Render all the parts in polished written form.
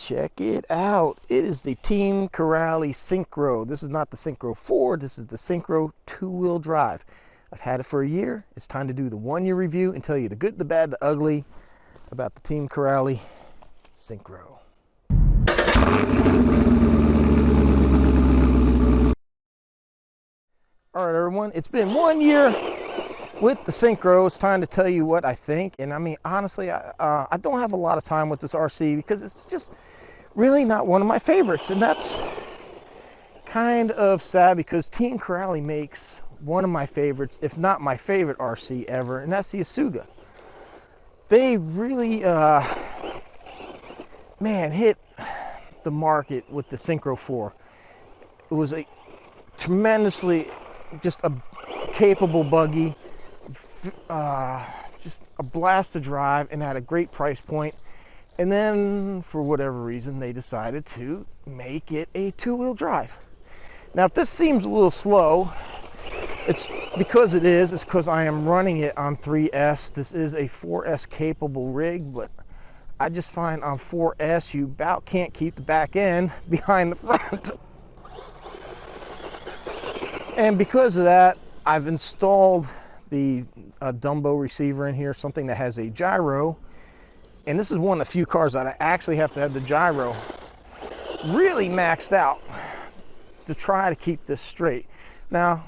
Check it out. It is the Team Corrali Syncro. This is not the Syncro 4. This is the Syncro 2-wheel drive. I've had it for a year. It's time to do the 1-year review and tell you the good, the bad, the ugly about the Team Corrali Syncro. All right, everyone. It's been 1 year with the Syncro. It's time to tell you what I think. And I mean, honestly, I don't have a lot of time with this RC because it's just really not one of my favorites. And that's kind of sad because Team Corrali makes one of my favorites, if not my favorite RC ever, and that's the Asuga. They really, man, hit the market with the Syncro 4. It was a tremendously, just a capable buggy, just a blast to drive, and had a great price point. And then, for whatever reason, they decided to make it a 2-wheel drive. Now, if this seems a little slow, it's because it is. It's because I am running it on 3S. This is a 4S capable rig, but I just find on 4S you about can't keep the back end behind the front. And because of that, I've installed the Dumbo receiver in here, something that has a gyro. And this is one of the few cars that I actually have to have the gyro really maxed out to try to keep this straight. Now,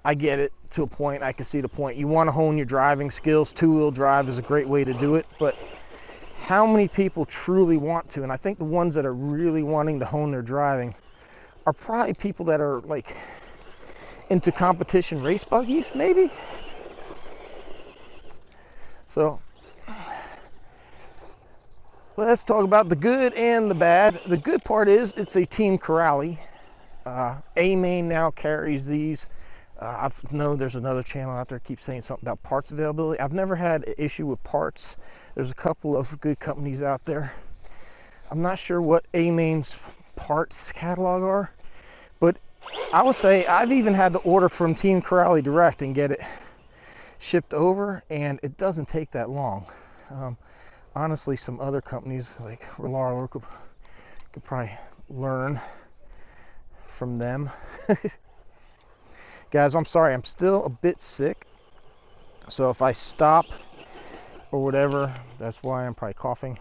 I get it to a point. I can see the point. You want to hone your driving skills. 2-wheel drive is a great way to do it. But how many people truly want to? And I think the ones that are really wanting to hone their driving are probably people that are like into competition race buggies, maybe. So let's talk about the good and the bad. The good part is it's a Team Corrali. A-Main now carries these. I know there's another channel out there that keeps saying something about parts availability. I've never had an issue with parts. There's a couple of good companies out there. I'm not sure what A-Main's parts catalog are, but I would say I've even had to order from Team Corrali direct and get it shipped over, and it doesn't take that long. Honestly, some other companies like Rolaro could probably learn from them. Guys, I'm sorry, I'm still a bit sick, so if I stop or whatever, that's why I'm probably coughing.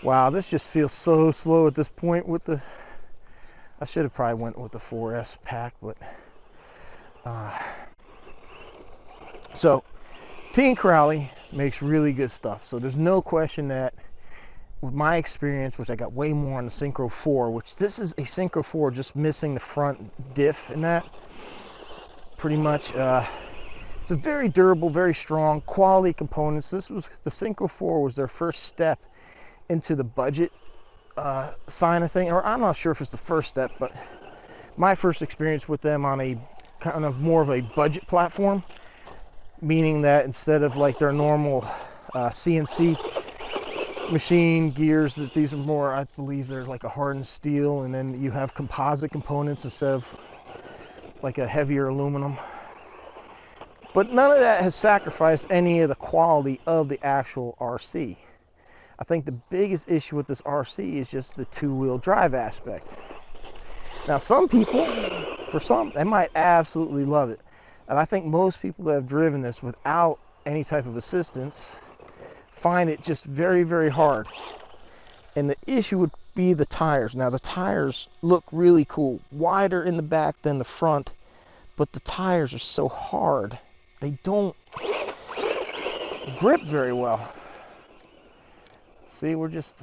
Wow, this just feels so slow at this point with the, I should have probably went with the 4S pack, but so Team Corrali makes really good stuff. So there's no question that with my experience, which I got way more on the Syncro 4, which this is a Syncro 4 just missing the front diff in that, pretty much. It's a very durable, very strong, quality components. This was, the Syncro 4 was their first step into the budget sign of thing, or I'm not sure if it's the first step, but my first experience with them on a kind of more of a budget platform, meaning that instead of like their normal CNC machine gears, that these are more, I believe they're like a hardened steel, and then you have composite components instead of like a heavier aluminum. But none of that has sacrificed any of the quality of the actual RC. I think the biggest issue with this RC is just the 2-wheel drive aspect. Now, some people, for some, they might absolutely love it. And I think most people that have driven this without any type of assistance find it just very, very hard. And the issue would be the tires. Now, the tires look really cool, wider in the back than the front, but the tires are so hard, they don't grip very well. See, we're just,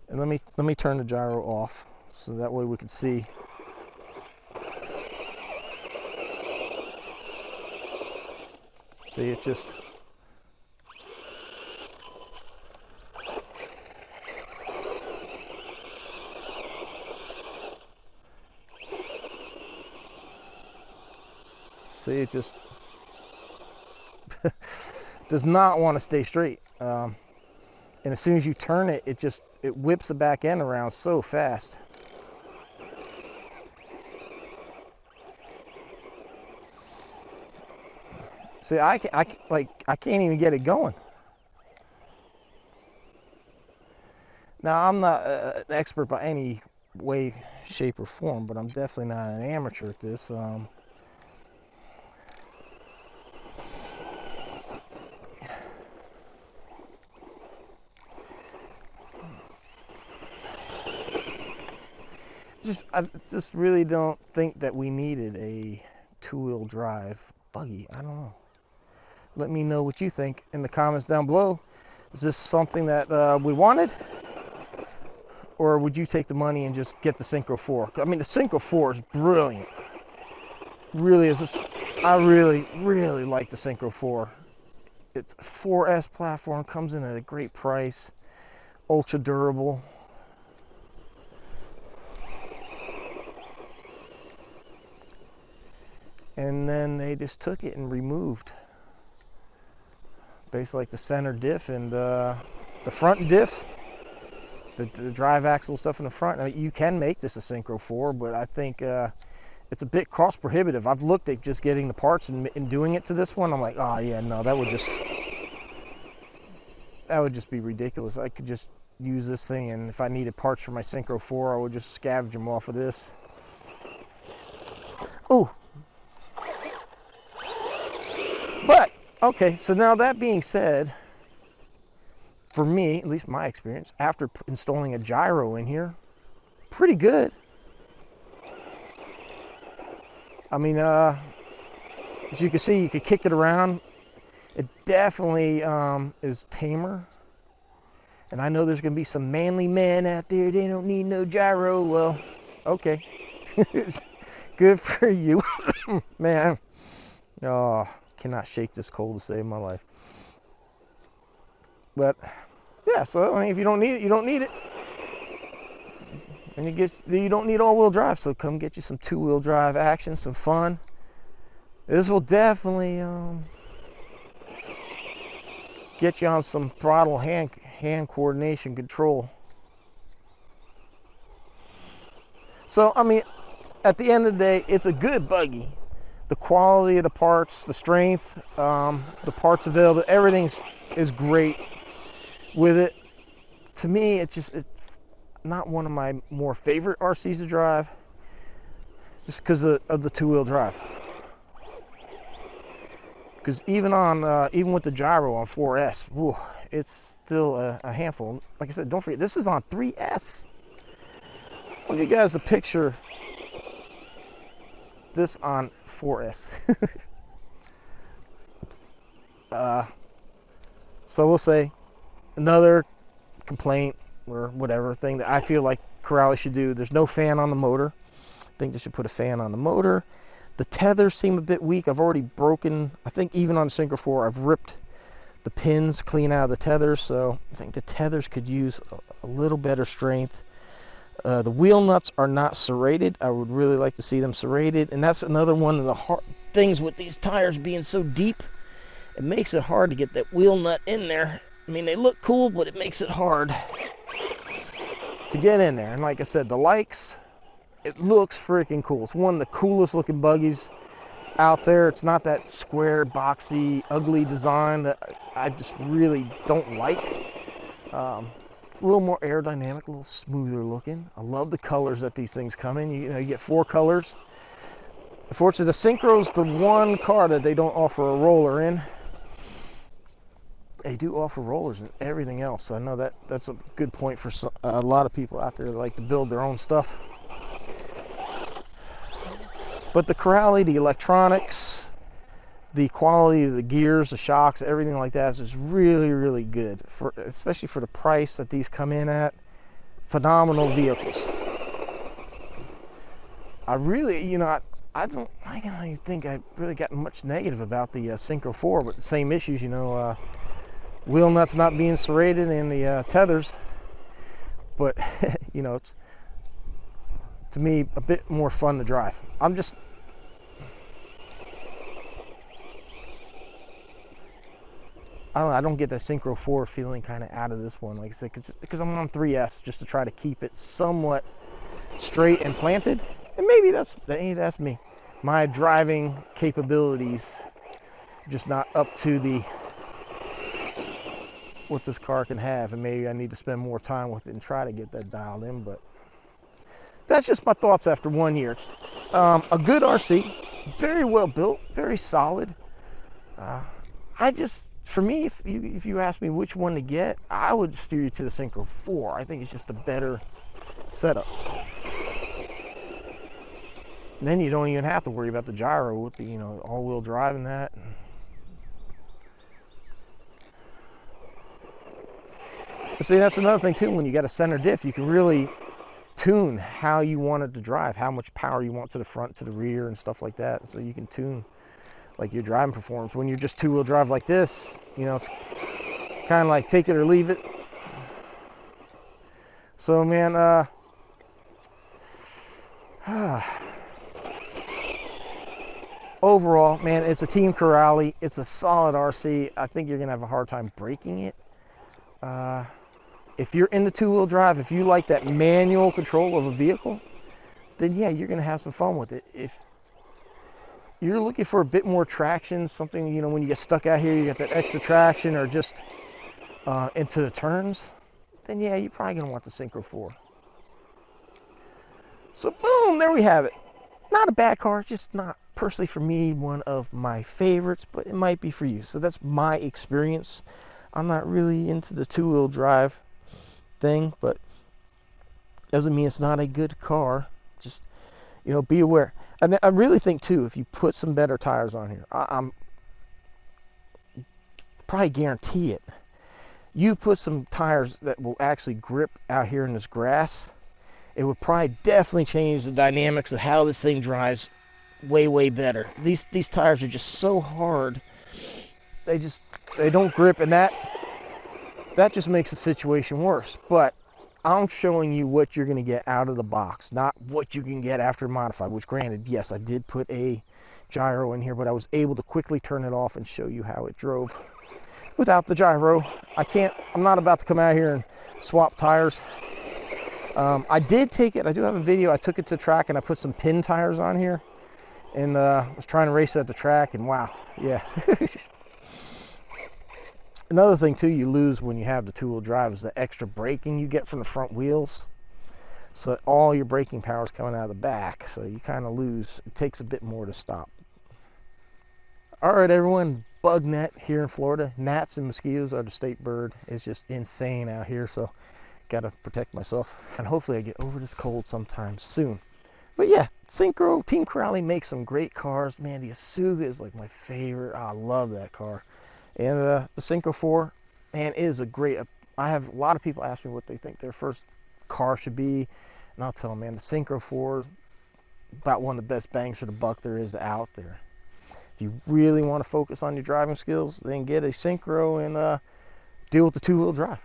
and let me turn the gyro off so that way we can see. See, it's just, see, it just does not want to stay straight. And as soon as you turn it, it whips the back end around so fast. See, I can't even get it going. Now, I'm not an expert by any way, shape, or form, but I'm definitely not an amateur at this. I just really don't think that we needed a two-wheel drive buggy. I don't know. Let me know what you think in the comments down below. Is this something that we wanted? Or would you take the money and just get the Syncro 4? I mean, the Syncro 4 is brilliant. Really is. I really, really like the Syncro 4. It's a 4S platform, comes in at a great price, ultra durable. And then they just took it and removed basically like the center diff and the front diff, the drive axle stuff in the front. Now, you can make this a Syncro 4, but I think it's a bit cost prohibitive. I've looked at just getting the parts and doing it to this one. I'm like, oh yeah, no, that would just be ridiculous. I could just use this thing, and if I needed parts for my Syncro 4, I would just scavenge them off of this. Ooh. But, okay, so now that being said, for me, at least my experience, after installing a gyro in here, pretty good. I mean, as you can see, you could kick it around. It definitely is tamer. And I know there's going to be some manly men out there, they don't need no gyro. Well, okay. Good for you. Man. Oh, cannot shake this cold to save my life. But, yeah, so I mean, if you don't need it, you don't need it. And you don't need all-wheel drive, so come get you some two-wheel drive action, some fun. This will definitely get you on some throttle hand coordination control. So, I mean, at the end of the day, it's a good buggy. The quality of the parts, the strength, the parts available, everything is great with it. To me, it's not one of my more favorite RCs to drive, just because of the two-wheel drive. Because even with the gyro on 4S, whew, it's still a handful. Like I said, don't forget, this is on 3S. I'll give you guys a picture. This on 4S. So we'll say another complaint or whatever thing that I feel like Corrales should do. There's no fan on the motor. I think they should put a fan on the motor. The tethers seem a bit weak. I've already broken, I think even on Syncro 4, I've ripped the pins clean out of the tethers, so I think the tethers could use a little better strength. The wheel nuts are not serrated. I would really like to see them serrated, and that's another one of the hard things with these tires being so deep. It makes it hard to get that wheel nut in there. I mean, they look cool, but it makes it hard to get in there. And like I said, the likes, it looks freaking cool. It's one of the coolest looking buggies out there. It's not that square, boxy, ugly design that I just really don't like. It's a little more aerodynamic, a little smoother looking. I love the colors that these things come in. You know, you get 4 colors. Unfortunately, the Syncro's the one car that they don't offer a roller in. They do offer rollers and everything else. So I know that's a good point for a lot of people out there that like to build their own stuff. But the Corrales, the electronics, the quality of the gears, the shocks, everything like that is just really, really good, especially for the price that these come in at. Phenomenal vehicles. I really, you know, I don't even think I've really gotten much negative about the Syncro 4, but the same issues, you know, wheel nuts not being serrated and the tethers. But, you know, it's, to me, a bit more fun to drive. I don't know, I don't get that Syncro 4 feeling kind of out of this one, like I said, because I'm on 3S just to try to keep it somewhat straight and planted. And maybe that's me. My driving capabilities just not up to the what this car can have, and maybe I need to spend more time with it and try to get that dialed in. But that's just my thoughts after 1 year. It's a good RC, very well built, very solid. For me, if you ask me which one to get, I would steer you to the Syncro 4. I think it's just a better setup. And then you don't even have to worry about the gyro with the, you know, all-wheel drive and that. But see, that's another thing too. When you got a center diff, you can really tune how you want it to drive, how much power you want to the front, to the rear, and stuff like that. So you can tune like your driving performance. When you're just two-wheel drive like this, you know, it's kind of like take it or leave it. So man, overall, man, it's a Team Corrali. It's a solid RC. I think you're gonna have a hard time breaking it. If you're into two-wheel drive, if you like that manual control of a vehicle, then yeah, you're gonna have some fun with it. If you're looking for a bit more traction, something, you know, when you get stuck out here, you got that extra traction, or just into the turns, then yeah, you're probably gonna want the Syncro 4. So boom, there we have it. Not a bad car, just not personally for me one of my favorites, but it might be for you. So that's my experience. I'm not really into the two-wheel drive thing, but doesn't mean it's not a good car. Just, you know, be aware. And I really think too, if you put some better tires on here, I'm probably guarantee it, you put some tires that will actually grip out here in this grass, it would probably definitely change the dynamics of how this thing drives way better. These tires are just so hard, they don't grip, and that just makes the situation worse. But I'm showing you what you're going to get out of the box, not what you can get after modified, which granted, yes, I did put a gyro in here, but I was able to quickly turn it off and show you how it drove without the gyro. I'm not about to come out here and swap tires. I did take it, I do have a video, I took it to track and I put some pin tires on here, and was trying to race at the track, and wow, yeah. Another thing too you lose when you have the two-wheel drive is the extra braking you get from the front wheels. So all your braking power is coming out of the back, so you kind of lose. It takes a bit more to stop. All right, everyone, bug net here in Florida. Gnats and mosquitoes are the state bird. It's just insane out here, so gotta protect myself. And hopefully I get over this cold sometime soon. But yeah, Syncro, Team Corrali makes some great cars. Man, the Asuga is like my favorite. I love that car. And the Syncro 4, man, is a great, I have a lot of people ask me what they think their first car should be, and I'll tell them, man, the Syncro 4 is about one of the best bangs for the buck there is out there. If you really want to focus on your driving skills, then get a Syncro and deal with the two-wheel drive.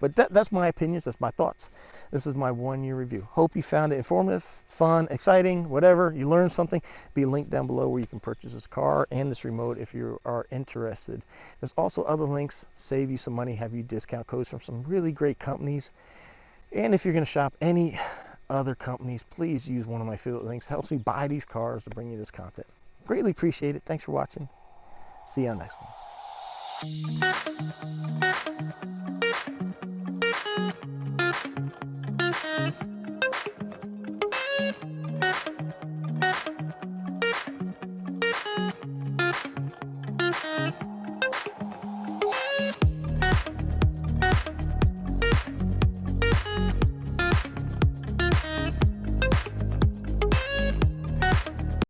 But that's my opinions, that's my thoughts. This is my 1 year review. Hope you found it informative, fun, exciting, whatever. You learned something. Be linked down below where you can purchase this car and this remote if you are interested. There's also other links, save you some money, have you discount codes from some really great companies. And if you're going to shop any other companies, please use one of my affiliate links. It helps me buy these cars to bring you this content. Greatly appreciate it. Thanks for watching. See you on the next one.